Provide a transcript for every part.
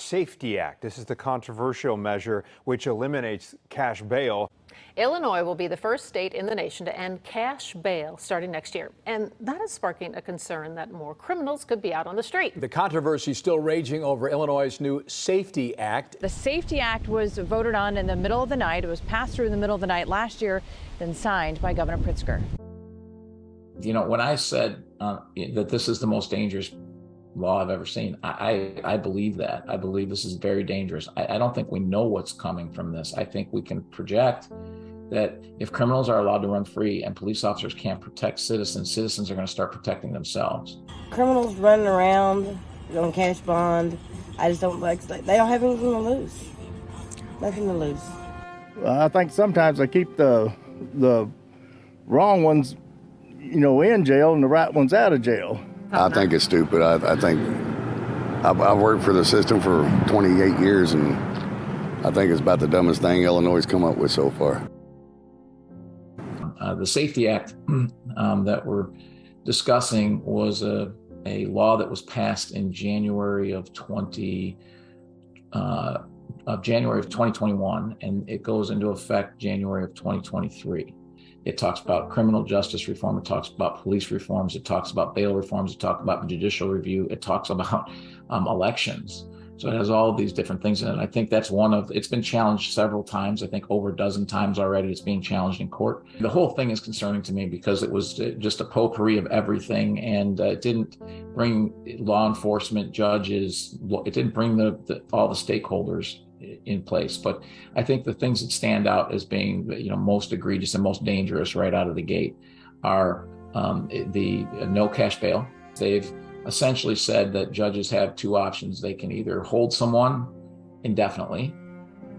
SAFETY Act. This is the controversial measure which eliminates cash bail. Illinois will be the first state in the nation to end cash bail starting next year. And that is sparking a concern that more criminals could be out on the street. The controversy still raging over Illinois' new SAFETY Act. The SAFETY Act was voted on in the middle of the night. It was passed through in the middle of the night last year, then signed by Governor Pritzker. You know, when I said that this is the most dangerous law I've ever seen, I believe that. I believe this is very dangerous. I don't think we know what's coming from this. I think we can project that if criminals are allowed to run free and police officers can't protect citizens, citizens are going to start protecting themselves. Criminals running around on cash bond, I just don't like, they don't have anything to lose. Nothing to lose. Well, I think sometimes they keep the wrong ones, you know, in jail and the right ones out of jail. I think it's stupid. I think I've worked for the system for 28 years, and I think it's about the dumbest thing Illinois has come up with so far. The SAFETY Act that we're discussing was a law that was passed in January of 2021, and it goes into effect January of 2023. It talks about criminal justice reform. It talks about police reforms. It talks about bail reforms. It talks about judicial review. It talks about elections. So it has all of these different things in it. I think that's it's been challenged several times. I think over a dozen times already it's being challenged in court. The whole thing is concerning to me because it was just a potpourri of everything, and it didn't bring law enforcement, judges, it didn't bring all the stakeholders in place. But I think the things that stand out as being, you know, most egregious and most dangerous right out of the gate are the no cash bail. They've essentially said that judges have two options. They can either hold someone indefinitely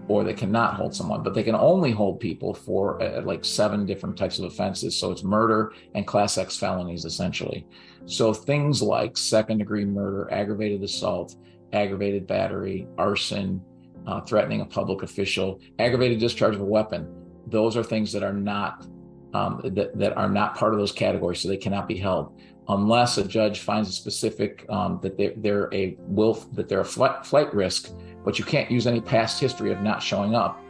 or they cannot hold someone, but they can only hold people for like 7 different types of offenses. So it's murder and Class X felonies, essentially. So things like second-degree murder, aggravated assault, aggravated battery, arson, threatening a public official, aggravated discharge of a weapon, those are things that are not that are not part of those categories, so they cannot be held unless a judge finds a specific that they're a flight risk, but you can't use any past history of not showing up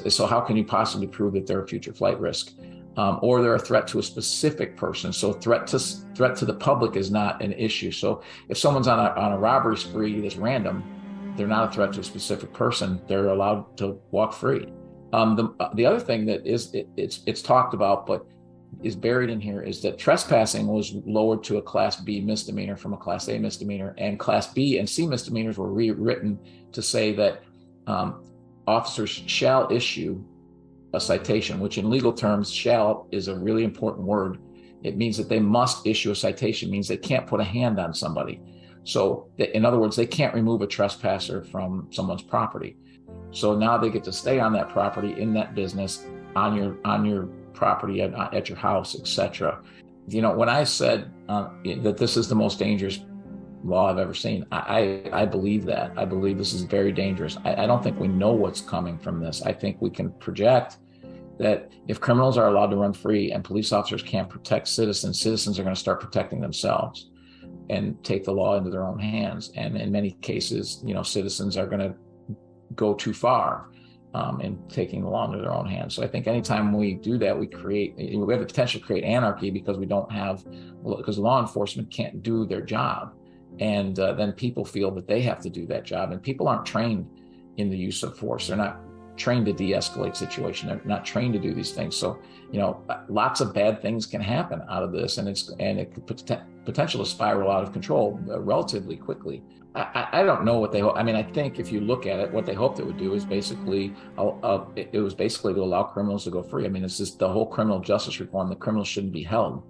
so how can you possibly prove that they're a future flight risk, or they're a threat to a specific person. So threat to the public is not an issue. So if someone's on a robbery spree that's random, they're not a threat to a specific person. They're allowed to walk free. The other thing that it's talked about but is buried in here is that trespassing was lowered to a Class B misdemeanor from a Class A misdemeanor, and Class B and C misdemeanors were rewritten to say that officers shall issue a citation, which in legal terms, shall is a really important word. It means that they must issue a citation, means they can't put a hand on somebody. So in other words, they can't remove a trespasser from someone's property. So now they get to stay on that property, in that business, on your property, at your house, etc. You know, when I said that this is the most dangerous law I've ever seen, I believe that. I believe this is very dangerous. I don't think we know what's coming from this. I think we can project that if criminals are allowed to run free and police officers can't protect citizens, citizens are going to start protecting themselves and take the law into their own hands. And in many cases, you know, citizens are going to go too far in taking the law into their own hands. So I think anytime we do that, we have the potential to create anarchy because because law enforcement can't do their job. And then people feel that they have to do that job. And people aren't trained in the use of force. They're not trained to de-escalate situation. They're not trained to do these things. So, you know, lots of bad things can happen out of this, and it could potential to spiral out of control relatively quickly. I don't know what they hope. I mean, I think if you look at it, what they hoped it would do is basically, it was basically to allow criminals to go free. I mean, it's just the whole criminal justice reform. The criminals shouldn't be held.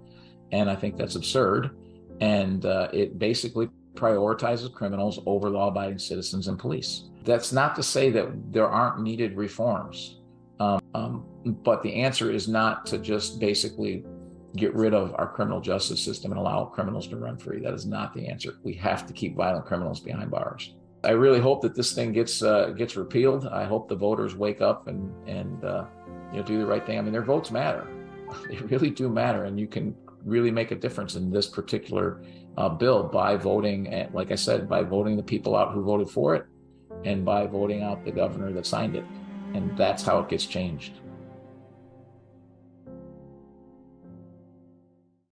And I think that's absurd. And it basically prioritizes criminals over law-abiding citizens and police. That's not to say that there aren't needed reforms. But the answer is not to just basically get rid of our criminal justice system and allow criminals to run free. That is not the answer. We have to keep violent criminals behind bars. I really hope that this thing gets repealed. I hope the voters wake up and do the right thing. I mean, their votes matter. They really do matter, and you can really make a difference in this particular bill by voting. And like I said, by voting the people out who voted for it, and by voting out the governor that signed it. And that's how it gets changed.